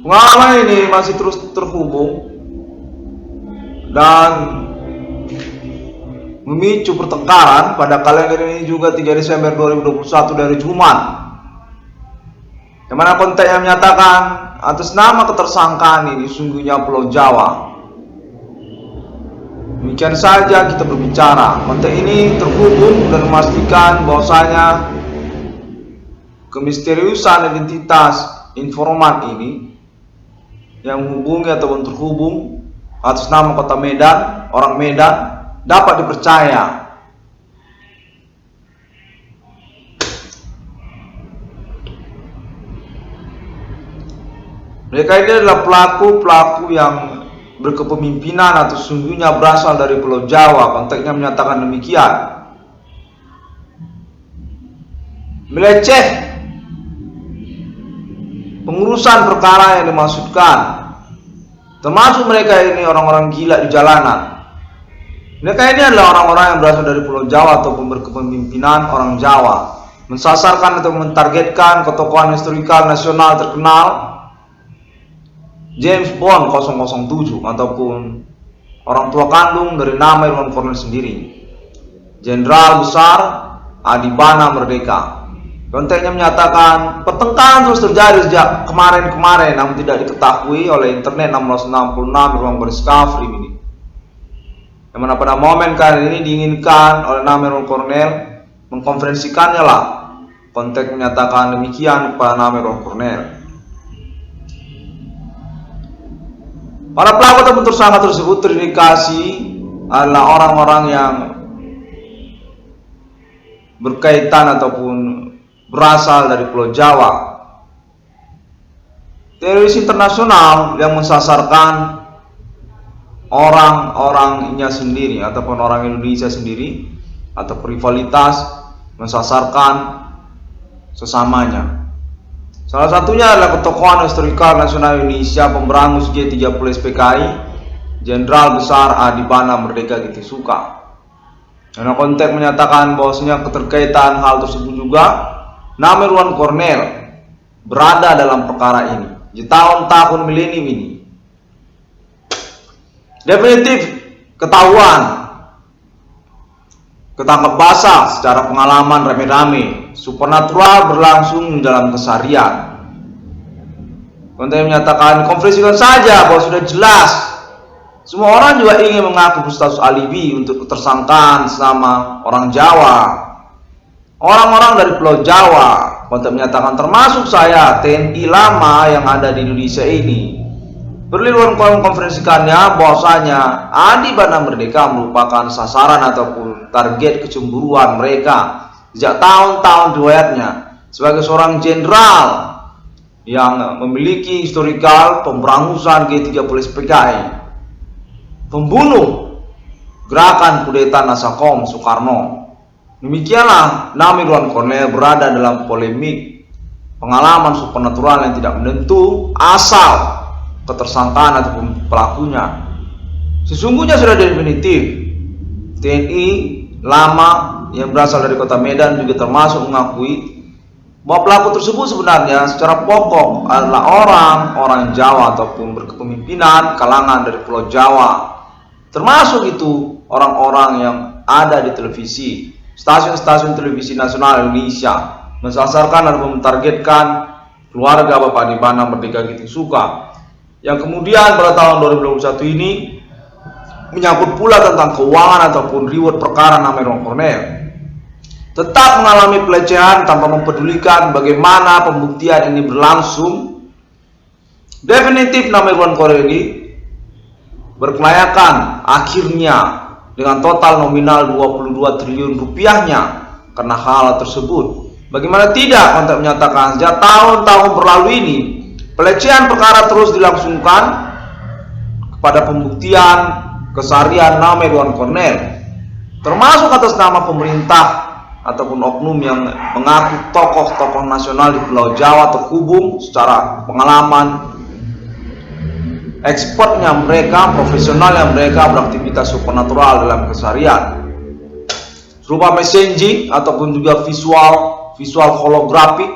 Pengalaman ini masih terus terhubung dan memicu pertengkaran pada kalender ini juga 3 Desember 2021 dari Jumat, yang mana kontennya menyatakan atas nama ketersangkaan ini sungguhnya Pulau Jawa. Demikian saja kita berbicara. Konten ini terhubung dan memastikan bahwasanya kemisteriusan identitas informan ini yang menghubungi ataupun terhubung atas nama kota Medan, orang Medan, dapat dipercaya. Mereka ini adalah pelaku-pelaku yang berkepemimpinan atau sungguhnya berasal dari Pulau Jawa. Konteksnya menyatakan demikian. Meleceh pengurusan perkara yang dimaksudkan, termasuk mereka ini orang-orang gila di jalanan. Mereka ini adalah orang-orang yang berasal dari Pulau Jawa ataupun berkepemimpinan orang Jawa, mensasarkan atau mentargetkan ketokohan historikal nasional terkenal James Bond 007 ataupun orang tua kandung dari nama Irwan Cornel sendiri, Jenderal Besar Adibana Merdeka. Kontennya menyatakan pertengkaran terus terjadi sejak kemarin-kemarin, namun tidak diketahui oleh internet 1666 ruang discovery ini. Yang mana pada momen kali ini diinginkan oleh nama Irwan Cornel mengkonferensikannya lah. Konteks menyatakan demikian kepada nama Irwan Cornel. Para pelaku ataupun tersangka tersebut terindikasi adalah orang-orang yang berkaitan ataupun berasal dari Pulau Jawa. Teroris internasional yang mensasarkan orang-orangnya sendiri ataupun orang Indonesia sendiri, atau rivalitas mensasarkan sesamanya. Salah satunya adalah ketokohan historikal nasional Indonesia, pemberangus G30 SPKI, Jenderal Besar Adibana Merdeka Getisuka. Karena konteks menyatakan bahwasanya keterkaitan hal tersebut juga nama Irwan Cornel berada dalam perkara ini di tahun-tahun milenium ini. Definitif ketahuan, ketangkap basah secara pengalaman rame-rame, supernatural berlangsung dalam keseharian. Konten menyatakan konferensikan saja bahwa sudah jelas semua orang juga ingin mengaku berstatus alibi untuk ketersangkaan sama orang Jawa, orang-orang dari Pulau Jawa. Konten menyatakan termasuk saya, TNI lama yang ada di Indonesia ini. Perlu konferensikannya bahwasanya Adibana Merdeka merupakan sasaran ataupun target kecemburuan mereka sejak tahun-tahun riwayatnya sebagai seorang jenderal yang memiliki historikal pemberangusan G30 SPKI, pembunuh gerakan kudeta Nasakom Soekarno. Demikianlah nama Irwan Cornel berada dalam polemik pengalaman supernatural yang tidak menentu asal ketersangkaan ataupun pelakunya. Sesungguhnya sudah definitif TNI lama yang berasal dari kota Medan juga termasuk mengakui bahwa pelaku tersebut sebenarnya secara pokok adalah orang-orang Jawa ataupun berkepemimpinan kalangan dari Pulau Jawa. Termasuk itu orang-orang yang ada di televisi, stasiun-stasiun televisi nasional Indonesia, mensasarkan dan mentargetkan keluarga Bapak Adibana Merdeka Getisuka, yang kemudian pada tahun 2021 ini menyangkut pula tentang keuangan ataupun reward perkara nama Irwan Cornel. Tetap mengalami pelecehan tanpa mempedulikan bagaimana pembuktian ini berlangsung. Definitif nama Irwan Cornel ini berkelayakan akhirnya dengan total nominal 22 triliun rupiahnya karena hal tersebut. Bagaimana tidak, konten menyatakan sejak tahun-tahun berlalu ini pelecehan perkara terus dilangsungkan kepada pembuktian keseharian nama Irwan Cornel, termasuk atas nama pemerintah ataupun oknum yang mengaku tokoh-tokoh nasional di Pulau Jawa terhubung secara pengalaman, expertnya mereka, profesionalnya mereka beraktivitas supernatural dalam keseharian, berupa messaging ataupun juga visual holografik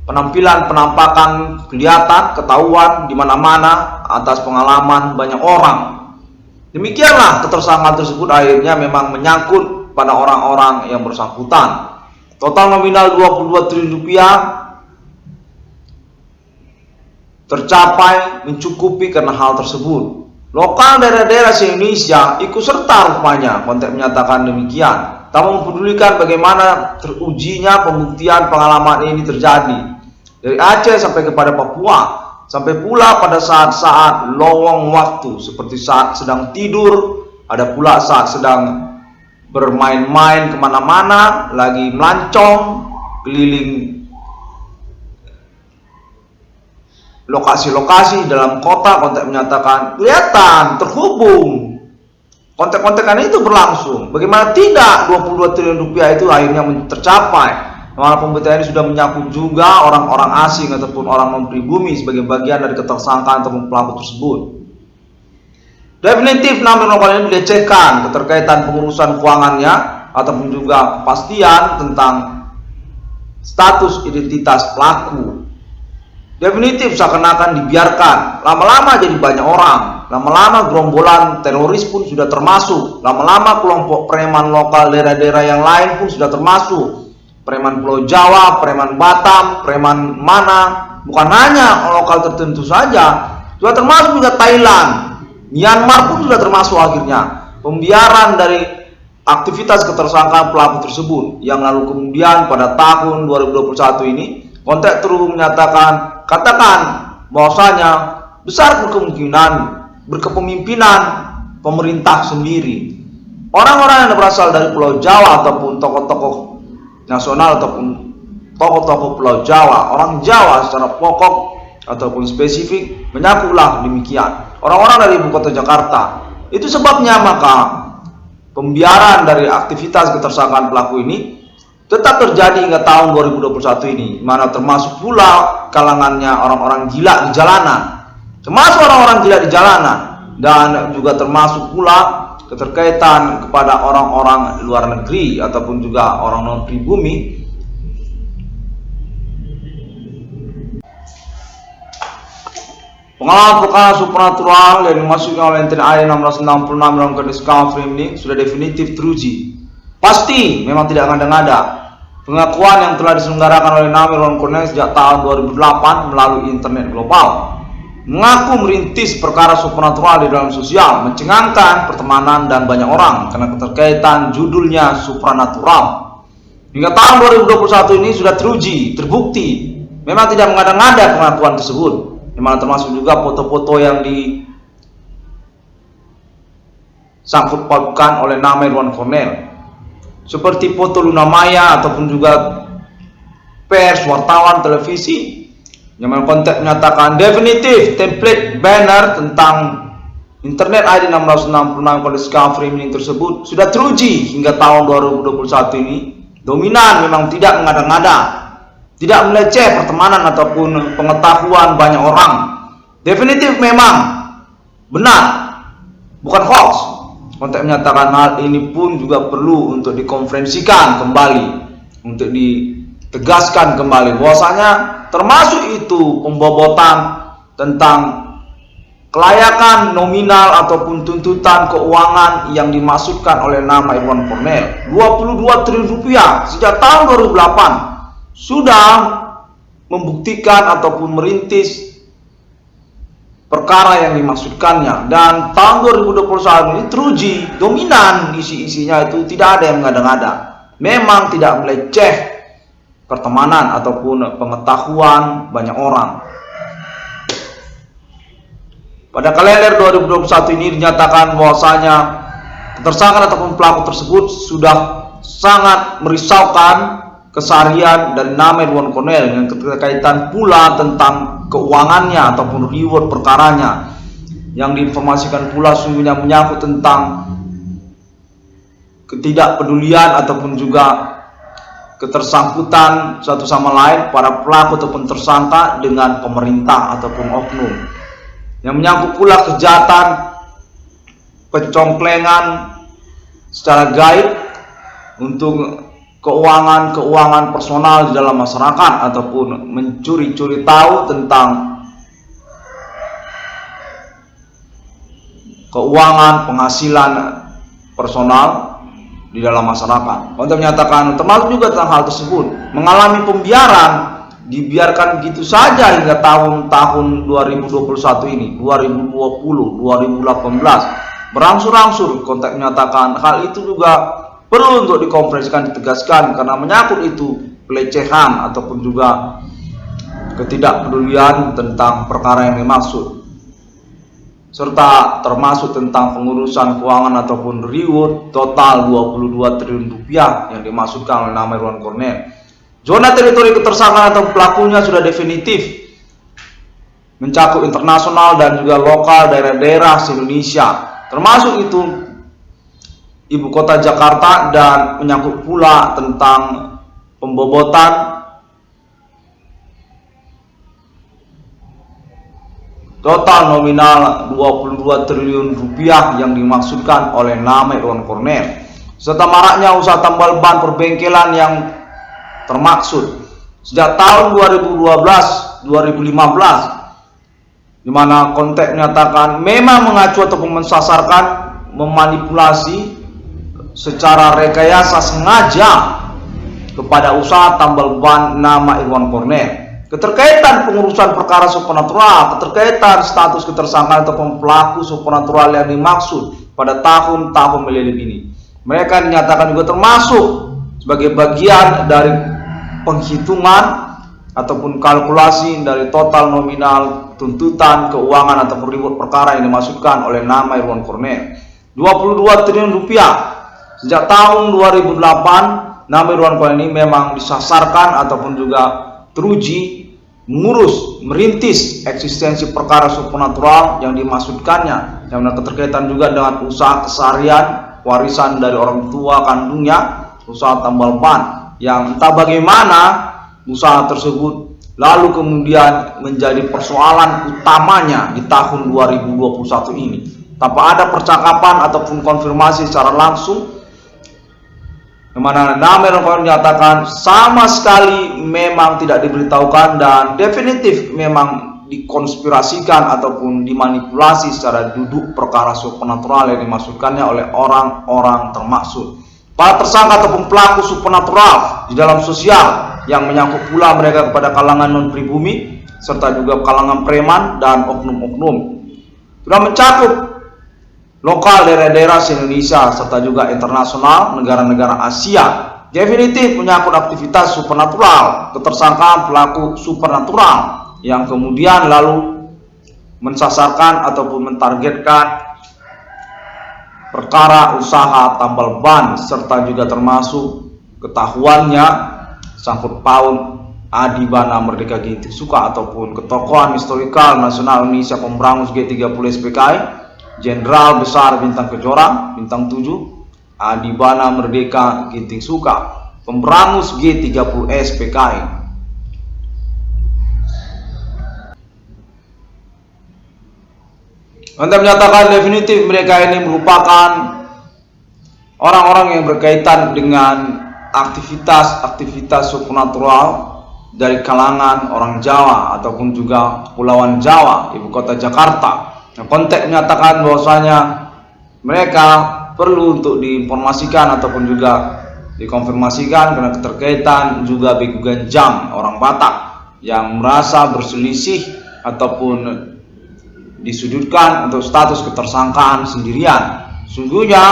penampilan, penampakan kelihatan, ketahuan di mana-mana atas pengalaman banyak orang. Demikianlah ketersangkaan tersebut akhirnya memang menyangkut pada orang-orang yang bersangkutan. Total nominal 22 triliun rupiah tercapai mencukupi karena hal tersebut. Lokal daerah-daerah se-Indonesia ikut serta rupanya, Kontek menyatakan demikian. Tak mempedulikan bagaimana terujinya pembuktian pengalaman ini terjadi. Dari Aceh sampai kepada Papua, sampai pula pada saat-saat lowong waktu, seperti saat sedang tidur, ada pula saat sedang bermain-main kemana-mana, lagi melancong, keliling lokasi-lokasi dalam kota. Kontek menyatakan kelihatan, terhubung, kontek-kontekan itu berlangsung. Bagaimana tidak 22 triliun rupiah itu akhirnya tercapai. Malah pembuktian ini sudah menyangkut juga orang-orang asing ataupun orang non-pribumi sebagai bagian dari ketersangkaan ataupun pelaku tersebut. Definitif nama lokal ini dilecehkan keterkaitan pengurusan keuangannya ataupun juga kepastian tentang status identitas pelaku. Definitif seakan-akan dibiarkan, lama-lama jadi banyak orang, lama-lama gerombolan teroris pun sudah termasuk, lama-lama kelompok preman lokal daerah-daerah yang lain pun sudah termasuk. Preman Pulau Jawa, preman Batam, preman mana, bukan hanya lokal tertentu saja, sudah termasuk juga Thailand, Myanmar pun sudah termasuk akhirnya. Pembiaran dari aktivitas ketersangkaan pelaku tersebut yang lalu kemudian pada tahun 2021 ini Kontek terus menyatakan, katakan bahwasanya besar kemungkinan berkepemimpinan pemerintah sendiri. Orang-orang yang berasal dari Pulau Jawa ataupun tokoh-tokoh nasional ataupun tokoh-tokoh Pulau Jawa, orang Jawa secara pokok ataupun spesifik menyakulah demikian. Orang-orang dari ibu kota Jakarta. Itu sebabnya maka pembiaran dari aktivitas ketersangkaan pelaku ini tetap terjadi hingga tahun 2021 ini, mana termasuk pula kalangannya orang-orang gila di jalanan, termasuk orang-orang gila di jalanan, dan juga termasuk pula keterkaitan kepada orang-orang luar negeri ataupun juga orang non pribumi. Pengalaman perkara supernatural yang dimaksudkan oleh TNI 1666 dalam kondisi Kafrim ini sudah definitif teruji. Pasti memang tidak ngada-ngada. Pengakuan yang telah diselenggarakan oleh Namir Ron Cornell sejak tahun 2008 melalui internet global mengaku merintis perkara supernatural di dalam sosial, mencengangkan pertemanan dan banyak orang karena keterkaitan judulnya supranatural. Hingga tahun 2021 ini sudah teruji, terbukti memang tidak mengada-ngada pengakuan tersebut. Memang termasuk juga foto-foto yang disangkut pautkan oleh Namir Ron Cornell, seperti foto Luna Maya ataupun juga pers, wartawan, televisi. Yang Kontek menyatakan definitif template banner tentang internet ID 1666 kondisi framing tersebut sudah teruji hingga tahun 2021 ini. Dominan memang tidak mengada-ngada, tidak meleceh pertemanan ataupun pengetahuan banyak orang. Definitif memang benar, bukan hoax. Kontek menyatakan hal ini pun juga perlu untuk dikonferensikan kembali, untuk ditegaskan kembali bahwasanya termasuk itu pembobotan tentang kelayakan nominal ataupun tuntutan keuangan yang dimaksudkan oleh nama Irwan Cornell 22 triliun rupiah sejak tahun 2008 sudah membuktikan ataupun merintis perkara yang dimaksudkannya, dan tahun 2021 ini teruji dominan isi-isinya itu tidak ada yang mengada-ngada, memang tidak meleceh pertemanan ataupun pengetahuan banyak orang. Pada kalender 2021 ini dinyatakan bahwasanya ketersangkaan ataupun pelaku tersebut sudah sangat merisaukan keseharian dari nama Irwan Cornell dengan keterkaitan pula tentang keuangannya ataupun reward perkaranya, yang diinformasikan pula sungguhnya menyangkut tentang ketidakpedulian ataupun juga ketersangkutan satu sama lain para pelaku ataupun tersangka dengan pemerintah ataupun oknum, yang menyangkut pula kejahatan pencongklengan secara gaib untuk keuangan personal di dalam masyarakat ataupun mencuri-curi tahu tentang keuangan penghasilan personal di dalam masyarakat. Untuk menyatakan termasuk juga tentang hal tersebut, mengalami pembiaran, dibiarkan begitu saja hingga tahun 2021 ini, 2020, 2018 berangsur-angsur. Konteks menyatakan hal itu juga perlu untuk dikonferensikan, ditegaskan, karena menyangkut itu pelecehan ataupun juga ketidakpedulian tentang perkara yang dimaksud, serta termasuk tentang pengurusan keuangan ataupun reward total 22 triliun rupiah yang dimaksudkan oleh nama Irwan Cornel. Zona teritori ketersangkaan atau pelakunya sudah definitif mencakup internasional dan juga lokal daerah-daerah se-Indonesia, termasuk itu Ibu Kota Jakarta, dan menyangkut pula tentang pembobotan total nominal 22 triliun rupiah yang dimaksudkan oleh nama Irwan Cornel, serta maraknya usaha tambal ban perbengkelan yang termaksud sejak tahun 2012-2015, di mana konteks menyatakan memang mengacu ataupun mensasarkan, memanipulasi secara rekayasa sengaja kepada usaha tambal ban nama Irwan Cornel. Keterkaitan pengurusan perkara supernatural, keterkaitan status ketersangkaan ataupun pelaku supernatural yang dimaksud pada tahun-tahun milenium ini, mereka dinyatakan juga termasuk sebagai bagian dari penghitungan ataupun kalkulasi dari total nominal tuntutan keuangan ataupun reward perkara yang dimaksudkan oleh nama Irwan Cornel, 22 triliun rupiah. Sejak tahun 2008 nama Irwan Cornel ini memang disasarkan ataupun juga teruji mengurus, merintis eksistensi perkara supernatural yang dimaksudkannya, yang keterkaitan juga dengan usaha keseharian warisan dari orang tua kandungnya, usaha tambal ban, yang entah bagaimana usaha tersebut lalu kemudian menjadi persoalan utamanya di tahun 2021 ini, tanpa ada percakapan ataupun konfirmasi secara langsung, di mana nama Irwan Cornel menyatakan sama sekali memang tidak diberitahukan dan definitif memang dikonspirasikan ataupun dimanipulasi secara duduk perkara supernatural yang dimaksudkannya oleh orang-orang termaksud. Para tersangka ataupun pelaku supernatural di dalam sosial yang menyangkut pula mereka kepada kalangan non-pribumi serta juga kalangan preman dan oknum-oknum, sudah mencakup lokal daerah-daerah se-Indonesia serta juga internasional negara-negara Asia. Definitif menyangkut aktivitas supernatural, ketersangkaan pelaku supernatural yang kemudian lalu mensasarkan ataupun mentargetkan perkara usaha tambal ban, serta juga termasuk ketahuannya sangkut paut Adibana Merdeka Ginting Suka ataupun ketokohan historikal nasional Indonesia pemberangus G30 SPKI, Jenderal Besar Bintang Kejora Bintang 7 Adibana Merdeka Ginting Suka, pemberangus G30 SPKI. Untuk menyatakan definitif mereka ini merupakan orang-orang yang berkaitan dengan aktivitas-aktivitas supernatural dari kalangan orang Jawa ataupun juga Kepulauan Jawa, Ibu Kota Jakarta. Nah, konteks menyatakan bahwasanya mereka perlu untuk diinformasikan ataupun juga dikonfirmasikan karena keterkaitan juga Begu Ganjang orang Batak yang merasa berselisih ataupun disudutkan untuk status ketersangkaan sendirian. Sungguhnya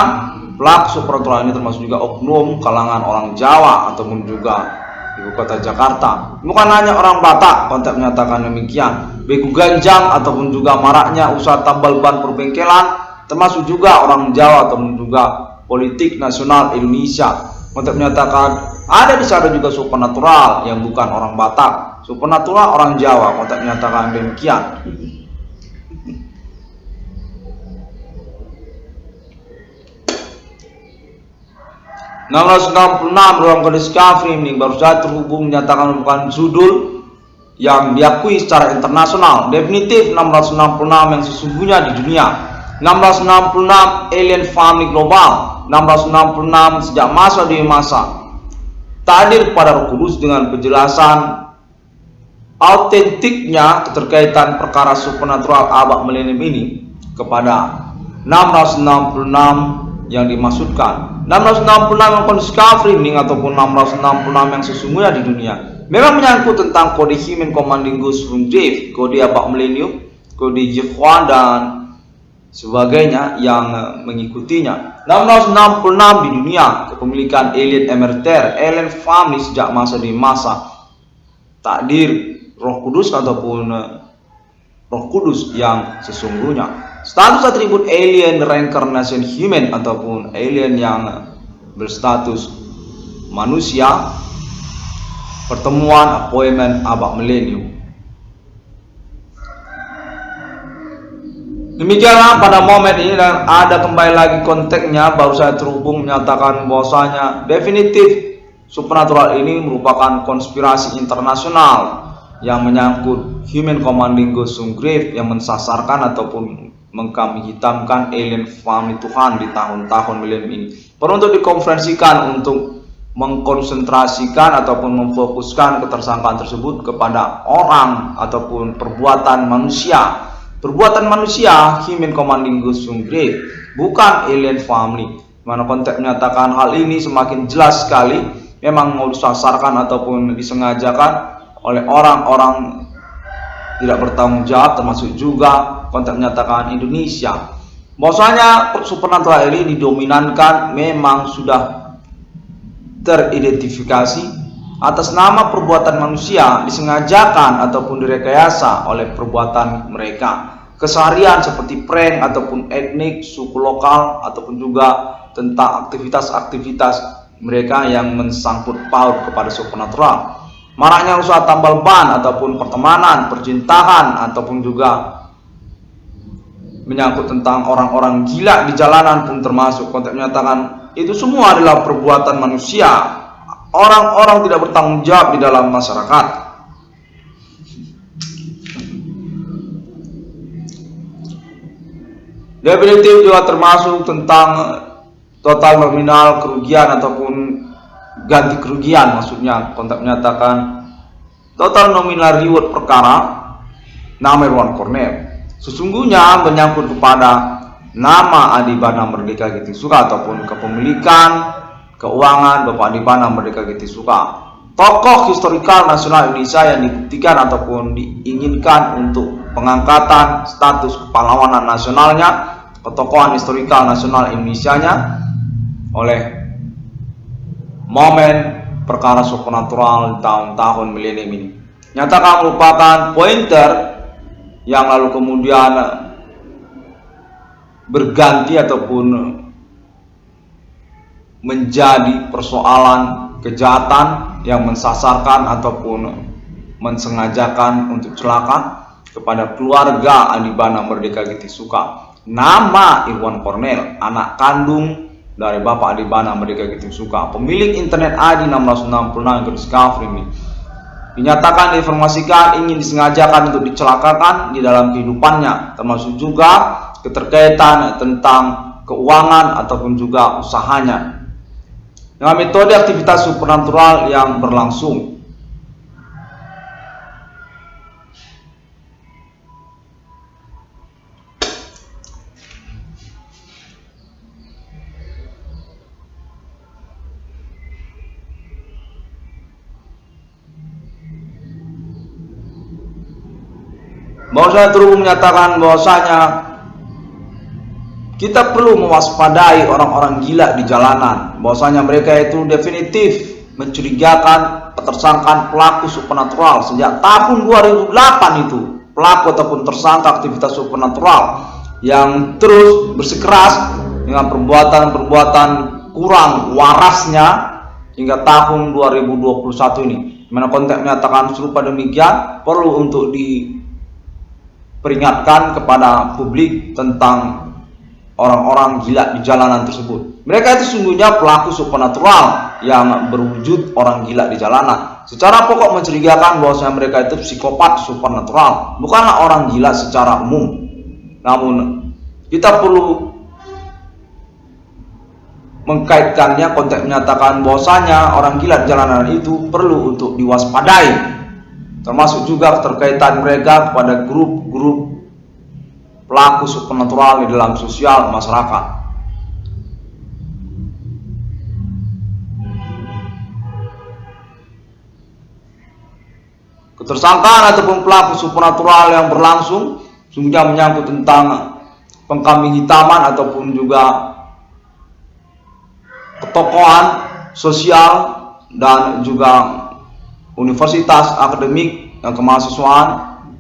pelaku supernatural ini termasuk juga oknum kalangan orang Jawa ataupun juga Ibu Kota Jakarta. Bukan hanya orang Batak, konteks menyatakan demikian. Begu Ganjang ataupun juga maraknya usaha tambal ban perbengkelan termasuk juga orang Jawa ataupun juga politik nasional Indonesia. Konteks menyatakan ada di sana juga supernatural yang bukan orang Batak, supernatural orang Jawa. Konteks menyatakan demikian. 666 ruang kondisi Kafri ini baru saja terhubung menyatakan merupakan judul yang diakui secara internasional. Definitif 666 yang sesungguhnya di dunia. 666 alien family global, 666 sejak masa demi masa. takdir kepada Roh Kudus dengan penjelasan autentiknya keterkaitan perkara supernatural abad milenium ini kepada 666 yang dimaksudkan. 666 yang discovering ataupun 666 yang sesungguhnya di dunia memang menyangkut tentang kode Hymen Commandingus Rundgrave, kode abad milenium, kode Jehovah dan sebagainya yang mengikutinya. 666 di dunia kepemilikan alien emeriter, alien family sejak masa di masa takdir Roh Kudus ataupun Roh Kudus yang sesungguhnya. Status atribut alien reincarnation human ataupun alien yang berstatus manusia, pertemuan appointment abad milenium. Demikianlah pada momen ini, dan ada kembali lagi konteksnya, baru saya terhubung menyatakan bahwasanya definitif supernatural ini merupakan konspirasi internasional yang menyangkut Hymen Commandingus Rundgrave yang mensasarkan ataupun mengkambing hitamkan alien family Tuhan di tahun-tahun milenium ini. Perlu untuk dikonferensikan untuk mengkonsentrasikan ataupun memfokuskan ketersangkaan tersebut kepada orang ataupun perbuatan manusia. Perbuatan manusia Hymen Commandingus Rundgrave, bukan alien family. Mana konteks menyatakan hal ini semakin jelas sekali memang mau disasarkan ataupun disengajakan oleh orang-orang tidak bertanggung jawab, termasuk juga konteks menyatakan Indonesia. Bahwasanya supernatural ini didominankan memang sudah teridentifikasi atas nama perbuatan manusia, disengajakan ataupun direkayasa oleh perbuatan mereka. Keseharian seperti prank ataupun etnik, suku lokal, ataupun juga tentang aktivitas-aktivitas mereka yang mensangkut paut kepada supernatural. Maraknya usaha tambal ban ataupun pertemanan, percintaan, ataupun juga menyangkut tentang orang-orang gila di jalanan pun termasuk. Konteks menyatakan itu semua adalah perbuatan manusia, orang-orang tidak bertanggung jawab di dalam masyarakat. Definitif juga termasuk tentang total nominal kerugian ataupun ganti kerugian, maksudnya konteks menyatakan total nominal reward perkara nama Irwan Cornell sesungguhnya menyangkut kepada nama Adibana Merdeka Getisuka ataupun kepemilikan keuangan Bapak Adibana Merdeka Getisuka, tokoh historikal nasional Indonesia yang dibuktikan ataupun diinginkan untuk pengangkatan status kepahlawanan nasionalnya, ketokohan historikal nasional Indonesianya oleh momen perkara supernatural tahun-tahun milenium ini. Nyatakan merupakan pointer yang lalu kemudian berganti ataupun menjadi persoalan kejahatan yang mensasarkan ataupun mensengajakan untuk celaka kepada keluarga Adibana Merdeka Getisuka. Nama Irwan Cornell, anak kandung dari Bapak Adibana Merdeka Getisuka, pemilik internet ID 666 yang discovery ini, dinyatakan diinformasikan ingin disengajakan untuk dicelakakan di dalam kehidupannya, termasuk juga keterkaitan tentang keuangan ataupun juga usahanya dengan metode aktivitas supernatural yang berlangsung. Bahwasanya terus menyatakan bahwasanya kita perlu mewaspadai orang-orang gila di jalanan, bahwasanya mereka itu definitif mencurigakan ketersangkaan pelaku supernatural sejak tahun 2008 itu, pelaku ataupun tersangka aktivitas supernatural yang terus bersikeras dengan perbuatan-perbuatan kurang warasnya hingga tahun 2021 ini. Mana konteks menyatakan serupa demikian perlu untuk diperingatkan kepada publik tentang orang-orang gila di jalanan tersebut. Mereka itu sesungguhnya pelaku supernatural yang berwujud orang gila di jalanan. Secara pokok mencurigakan bahwasanya mereka itu psikopat supernatural, bukanlah orang gila secara umum. Namun kita perlu mengkaitkannya, konteks menyatakan bahwasanya orang gila di jalanan itu perlu untuk diwaspadai, termasuk juga keterkaitan mereka kepada grup-grup pelaku supernatural di dalam sosial masyarakat. Ketersangkaan ataupun pelaku supernatural yang berlangsung sungguhnya menyangkut tentang pengkambing hitaman ataupun juga ketokohan sosial dan juga universitas akademik dan kemahasiswaan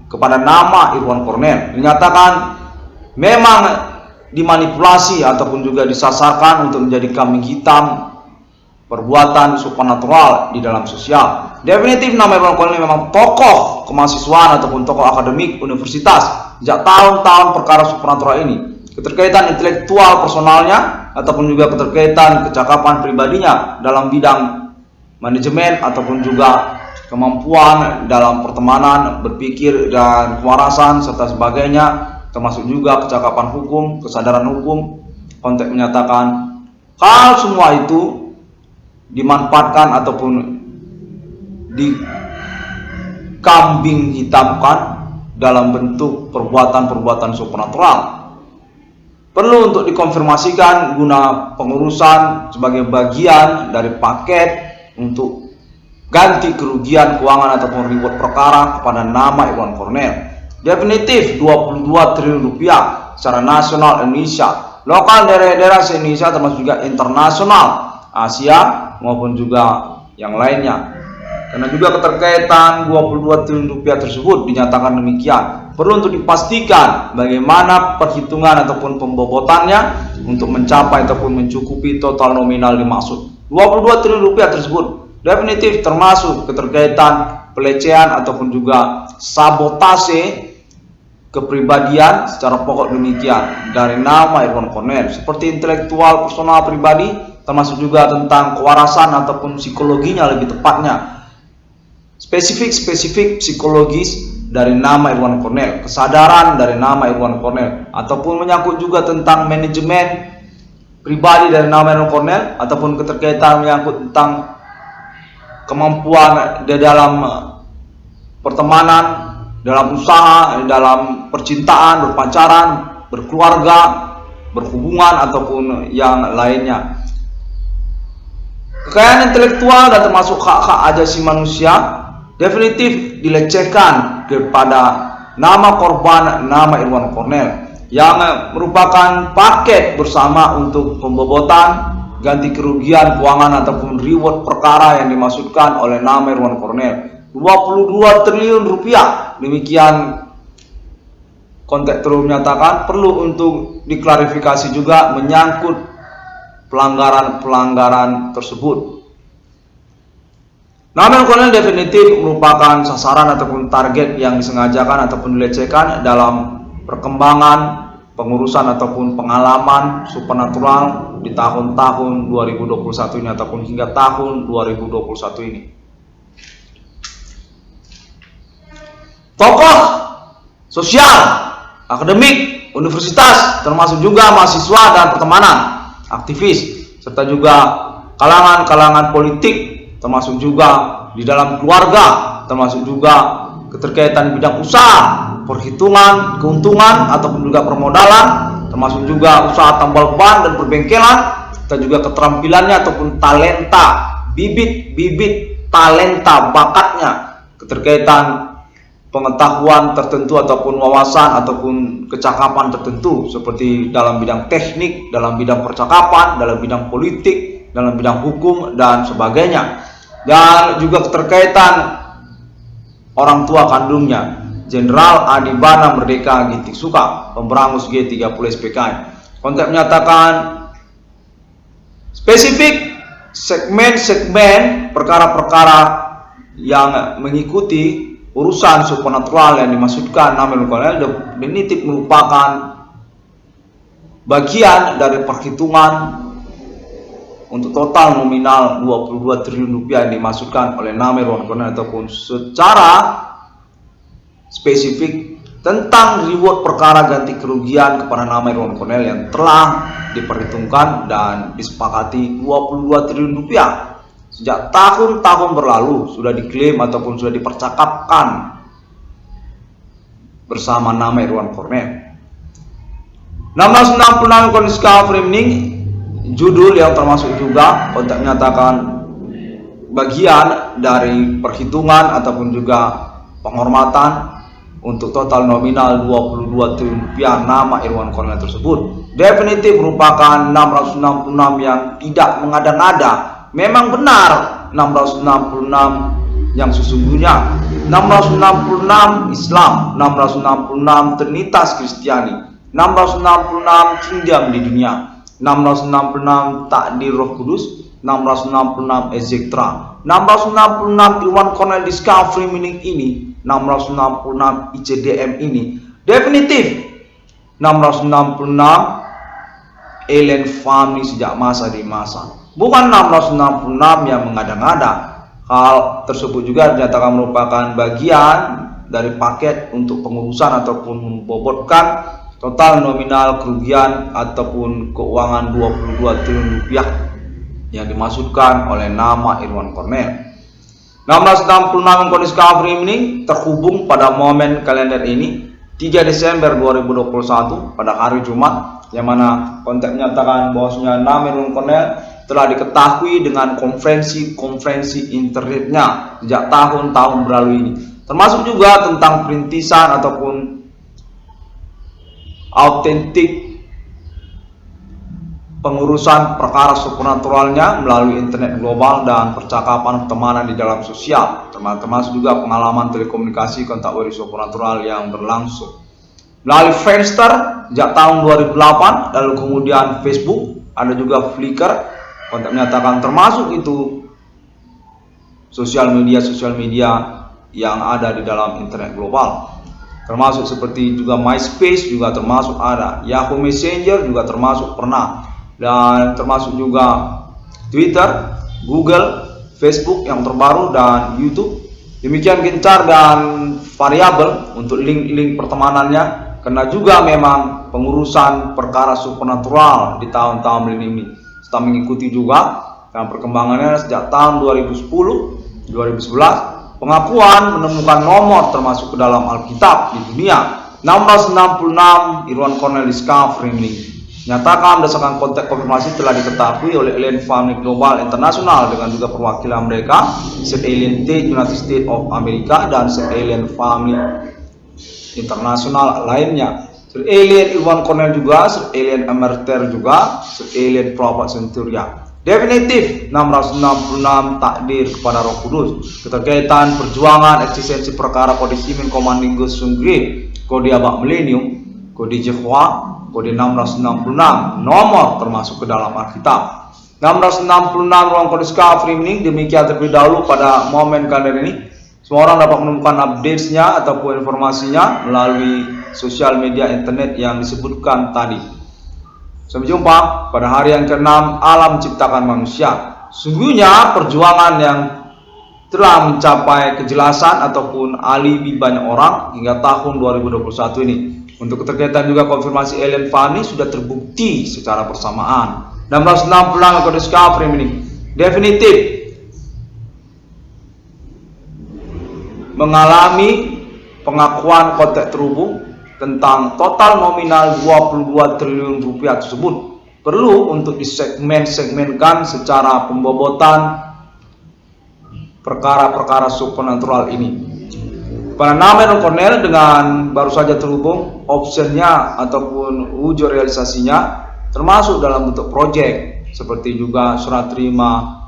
kepada nama Irwan Cornel. Dinyatakan memang dimanipulasi ataupun juga disasarkan untuk menjadi kambing hitam perbuatan supernatural di dalam sosial. Definitif nama Irwan Cornel memang tokoh kemahasiswaan ataupun tokoh akademik universitas sejak tahun-tahun perkara supernatural ini. Keterkaitan intelektual personalnya ataupun juga keterkaitan kecakapan pribadinya dalam bidang manajemen ataupun juga kemampuan dalam pertemanan, berpikir dan kewarasan serta sebagainya, termasuk juga kecakapan hukum, kesadaran hukum, konteks menyatakan hal semua itu dimanfaatkan ataupun dikambing hitamkan dalam bentuk perbuatan-perbuatan supernatural. Perlu untuk dikonfirmasikan guna pengurusan sebagai bagian dari paket untuk ganti kerugian keuangan ataupun reward perkara kepada nama Irwan Cornel. Definitif 22 triliun rupiah secara nasional Indonesia, lokal daerah-daerah se-Indonesia termasuk juga internasional, Asia maupun juga yang lainnya. Karena juga keterkaitan 22 triliun rupiah tersebut dinyatakan demikian, perlu untuk dipastikan bagaimana perhitungan ataupun pembobotannya untuk mencapai ataupun mencukupi total nominal dimaksud. 22 triliun rupiah tersebut definitif termasuk keterkaitan pelecehan ataupun juga sabotase kepribadian secara pokok demikian dari nama Irwan Cornel, seperti intelektual personal pribadi, termasuk juga tentang kewarasan ataupun psikologinya lebih tepatnya, spesifik psikologis dari nama Irwan Cornel, kesadaran dari nama Irwan Cornel, ataupun menyangkut juga tentang manajemen pribadi dari nama Irwan Cornel, ataupun keterkaitan menyangkut tentang kemampuan di dalam pertemanan, dalam usaha, dalam percintaan, berpacaran, berkeluarga, berhubungan ataupun yang lainnya. Kekayaan intelektual dan termasuk hak-hak asasi manusia definitif dilecehkan kepada nama korban nama Irwan Cornel yang merupakan paket bersama untuk pembobotan ganti kerugian keuangan ataupun reward perkara yang dimaksudkan oleh nama Irwan Cornel 22 triliun rupiah. Demikian konteks terus menyatakan perlu untuk diklarifikasi juga menyangkut pelanggaran tersebut. Nama Irwan Cornel definitif merupakan sasaran ataupun target yang disengajakan ataupun dilecehkan dalam perkembangan pengurusan ataupun pengalaman supernatural di tahun-tahun 2021 ini ataupun hingga tahun 2021 ini. Tokoh sosial, akademik, universitas, termasuk juga mahasiswa dan pertemanan, aktivis, serta juga kalangan-kalangan politik, termasuk juga di dalam keluarga, termasuk juga keterkaitan bidang usaha, perhitungan, keuntungan ataupun juga permodalan, termasuk juga usaha tambal ban dan perbengkelan, dan juga keterampilannya ataupun talenta, bibit talenta bakatnya, keterkaitan pengetahuan tertentu ataupun wawasan ataupun kecakapan tertentu seperti dalam bidang teknik, dalam bidang percakapan, dalam bidang politik, dalam bidang hukum dan sebagainya. Dan juga keterkaitan orang tua kandungnya, Jenderal Adibana Merdeka Ginting Suka, pemberangus G30 SPKI. Konteks menyatakan spesifik segmen perkara-perkara yang mengikuti urusan supernatural yang dimaksudkan nama Irwan Cornel definitif merupakan bagian dari perhitungan untuk total nominal 22 triliun rupiah yang dimaksudkan oleh nama Irwan Cornel ataupun secara spesifik tentang reward perkara ganti kerugian kepada nama Irwan Cornell yang telah diperhitungkan dan disepakati 22 triliun rupiah. Sejak tahun-tahun berlalu sudah diklaim ataupun sudah dipercakapkan bersama nama Irwan Cornell. 666 kondisi framing judul yang termasuk juga kontak menyatakan bagian dari perhitungan ataupun juga penghormatan untuk total nominal 22 triliun rupiah nama Irwan Cornell tersebut. Definitif merupakan 666 yang tidak mengada-ngada. Memang benar 666 yang sesungguhnya, 666 Islam, 666 Trinitas Kristiani, 666 kingdom di dunia, 666 takdir Roh Kudus, 666 etc. 666 Irwan Cornell Discovery Meaning ini, 666 ICDM ini, definitif 666 Alien Family sejak masa di masa, bukan 666 yang mengada-ngada. Hal tersebut juga dinyatakan merupakan bagian dari paket untuk pengurusan ataupun membobotkan total nominal kerugian ataupun keuangan 22 triliun rupiah yang dimaksudkan oleh nama Irwan Cornell. 666 kondisi discovery ini terhubung pada momen kalender ini 3 Desember 2021 pada hari Jumat, yang mana kontak menyatakan bahwasanya nama Irwan Cornell telah diketahui dengan konferensi internetnya sejak tahun-tahun berlalu ini, termasuk juga tentang perintisan ataupun autentik pengurusan perkara supernaturalnya melalui internet global dan percakapan pertemanan di dalam sosial, termasuk juga pengalaman telekomunikasi kontak wari supernatural yang berlangsung melalui Friendster sejak tahun 2008, lalu kemudian Facebook, ada juga Flickr, kontak menyatakan termasuk itu sosial media yang ada di dalam internet global, termasuk seperti juga MySpace juga termasuk ada, Yahoo Messenger juga termasuk pernah, dan termasuk juga Twitter, Google, Facebook yang terbaru, dan YouTube. Demikian gencar dan variabel untuk link-link pertemanannya, karena juga memang pengurusan perkara supernatural di tahun-tahun milenium ini serta mengikuti juga dalam perkembangannya sejak tahun 2010, 2011 pengakuan menemukan nomor termasuk ke dalam Alkitab di dunia. 666 Irwan Cornell Discovery Link nyatakan berdasarkan konteks konfirmasi telah diketahui oleh Alien Family Global International dengan juga perwakilan mereka, Set Alien State United States of America dan Set Alien Family International lainnya, Set Alien Irwan Cornell juga, Set Alien Emerter juga, Set Alien Prophet Centuria. Definitif 666 takdir kepada Roh Kudus, keterkaitan perjuangan eksistensi perkara kode Simen Commanding Ghost Sungri, kode Abak Millennium, kode Jehovah, kode 666 nomor termasuk ke dalam Alkitab. 666 ruang kode discovery ini demikian terlebih dahulu pada momen kalender ini. Semua orang dapat menemukan updates-nya ataupun informasinya melalui sosial media internet yang disebutkan tadi. Sampai jumpa pada hari yang ke-6 alam ciptakan manusia. Sungguhnya perjuangan yang telah mencapai kejelasan ataupun alibi banyak orang hingga tahun 2021 ini. Untuk keterkaitan juga konfirmasi Alien Family sudah terbukti secara bersamaan. 666 kode discovery ini definitif mengalami pengakuan konteks terhubung tentang total nominal 22 triliun rupiah tersebut perlu untuk disegmen-segmenkan secara pembobotan perkara-perkara supernatural ini. Pada nama Irwan Cornell dengan baru saja terhubung optionnya ataupun wujud realisasinya termasuk dalam bentuk proyek seperti juga surat terima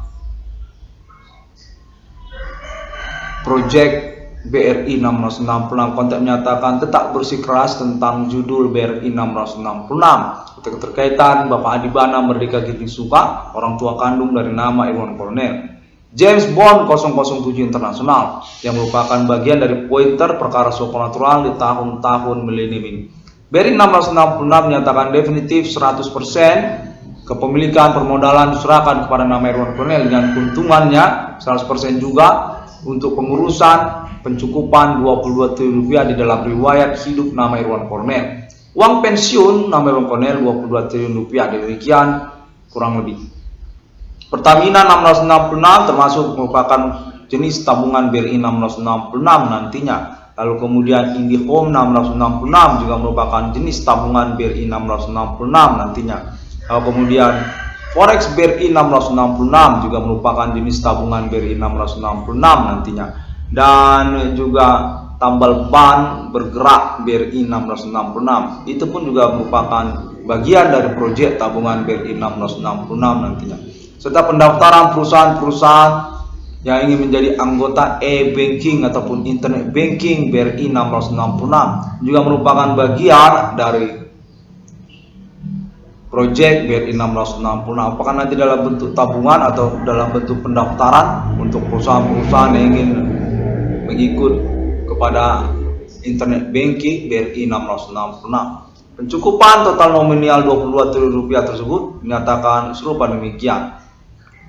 proyek BRI 666. Kontak menyatakan tetap bersikeras tentang judul BRI 666 untuk keterkaitan Bapak Adibana Merdeka Ginting Suka, orang tua kandung dari nama Irwan Cornell. James Bond 007 Internasional yang merupakan bagian dari pointer perkara supernatural di tahun-tahun milenium ini. BRI 666 menyatakan definitif 100% kepemilikan permodalan diserahkan kepada nama Irwan Cornell dengan keuntungannya 100% juga untuk pengurusan pencukupan 22 triliun rupiah di dalam riwayat hidup nama Irwan Cornell. Uang pensiun nama Irwan Cornell 22 triliun rupiah, demikian kurang lebih. Pertamina 666 termasuk merupakan jenis tabungan BRI 666 nantinya. Lalu kemudian IndiHome 666 juga merupakan jenis tabungan BRI 666 nantinya. Lalu kemudian Forex BRI 666 juga merupakan jenis tabungan BRI 666 nantinya. Dan juga tambal ban bergerak BRI 666 itu pun juga merupakan bagian dari proyek tabungan BRI 666 nantinya. Serta pendaftaran perusahaan-perusahaan yang ingin menjadi anggota e-banking ataupun internet banking BRI 666 juga merupakan bagian dari proyek BRI 666. Apakah nanti dalam bentuk tabungan atau dalam bentuk pendaftaran untuk perusahaan-perusahaan yang ingin mengikut kepada internet banking BRI 666. Pencukupan total nominal 22 triliun rupiah tersebut menyatakan serupa demikian.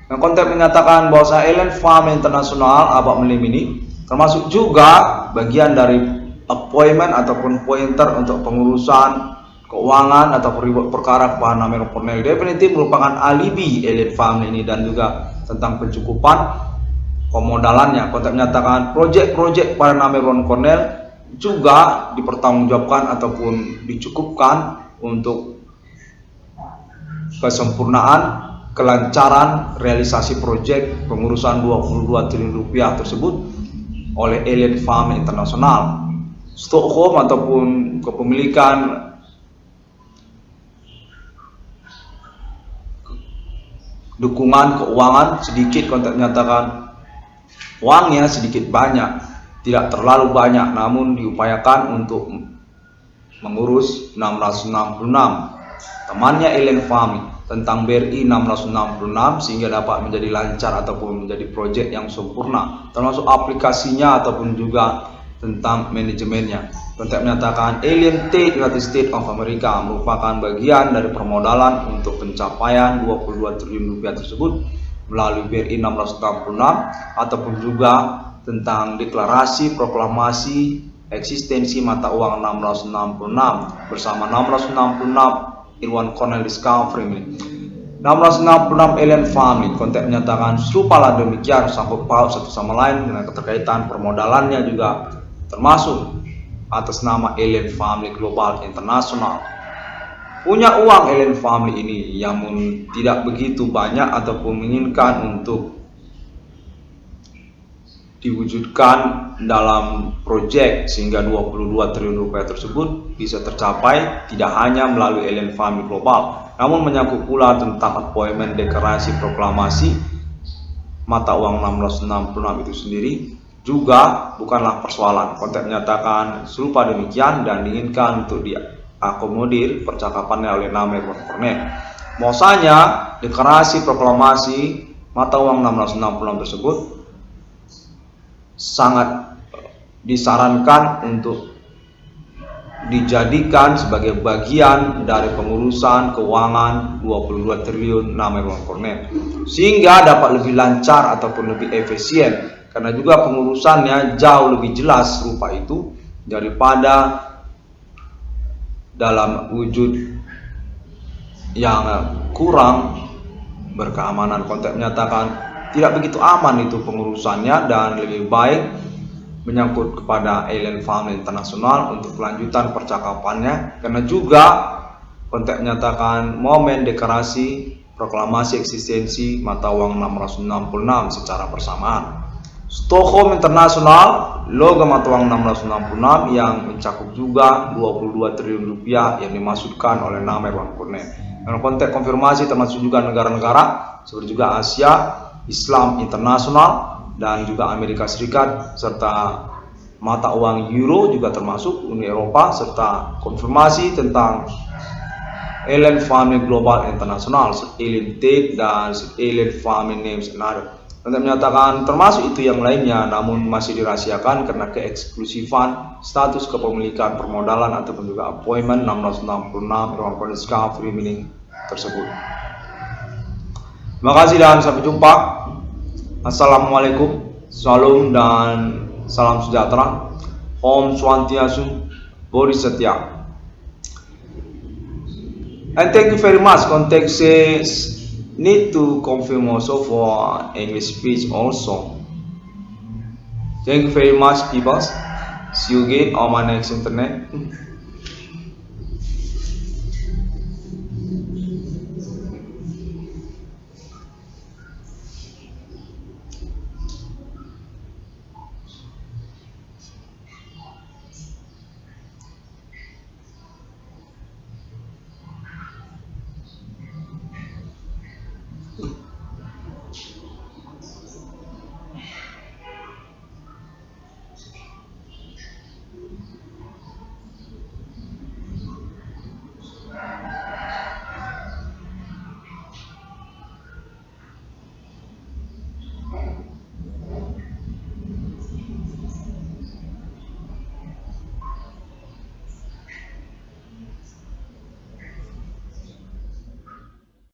Yang konteks menyatakan bahwa Alien Farm International Abak Melim ini termasuk juga bagian dari appointment ataupun pointer untuk pengurusan keuangan atau perkara kepada nama Irwan Cornell. Definitif merupakan alibi Alien Farm ini dan juga tentang pencukupan pemodalannya. Konteks menyatakan proyek-proyek pada nama Irwan Cornell juga dipertanggungjawabkan ataupun dicukupkan untuk kesempurnaan kelancaran realisasi proyek pengurusan 22 triliun rupiah tersebut oleh Alien Farm International. Stockholm ataupun kepemilikan dukungan keuangan sedikit, konteks menyatakan uangnya sedikit banyak, tidak terlalu banyak, namun diupayakan untuk mengurus 666 temannya Alien Farm tentang BRI 666 sehingga dapat menjadi lancar ataupun menjadi proyek yang sempurna, termasuk aplikasinya ataupun juga tentang manajemennya. Konteks menyatakan Alien Tech United States of America merupakan bagian dari permodalan untuk pencapaian 22 triliun rupiah tersebut melalui BRI 666 ataupun juga tentang deklarasi proklamasi eksistensi mata uang 666 bersama 666 Irwan Cornell Discovery 666 Alien Farm. Konteks menyatakan serupalah demikian, sangkut paut satu sama lain dengan keterkaitan permodalannya juga termasuk atas nama Alien Farm Global International. Punya uang Alien Farm ini yang tidak begitu banyak ataupun menginginkan untuk diwujudkan dalam proyek sehingga 22 triliun rupiah tersebut bisa tercapai tidak hanya melalui Alien Farm Global, namun menyangkut pula tentang appointment deklarasi proklamasi mata uang 666 itu sendiri juga bukanlah persoalan. Konteks menyatakan serupa demikian dan diinginkan untuk diakomodir percakapannya oleh nama Irwan Cornell. Bahwasanya deklarasi proklamasi mata uang 666 tersebut sangat disarankan untuk dijadikan sebagai bagian dari pengurusan keuangan 22 triliun nama Irwan Cornell sehingga dapat lebih lancar ataupun lebih efisien, karena juga pengurusannya jauh lebih jelas rupa itu daripada dalam wujud yang kurang berkeamanan. Konteks menyatakan tidak begitu aman itu pengurusannya dan lebih baik menyangkut kepada Alien Farm International untuk kelanjutan percakapannya, karena juga konteks menyatakan momen deklarasi proklamasi eksistensi mata uang 666 secara bersamaan. Stockholm International logo mata uang 666 yang mencakup juga 22 triliun rupiah yang dimaksudkan oleh nama Irwan Cornell. Dalam konteks konfirmasi termasuk juga negara-negara seperti juga Asia, Islam Internasional dan juga Amerika Serikat, serta mata uang Euro juga termasuk Uni Eropa, serta konfirmasi tentang Alien Farm Global International, Alien Tech dan Alien Farm Names and Other. Untuk menyatakan termasuk itu yang lainnya, namun masih dirahasiakan karena keeksklusifan status kepemilikan permodalan ataupun juga appointment 666 Irwan Cornell Discovery Mining tersebut. Terima kasih dan sampai jumpa. Assalamualaikum, salam dan Salam sejahtera. Om Swastiastu, Bodhi Satya. And thank you very much. Context says need to confirm also for English speech also. Thank you very much, people. See you again on my next internet.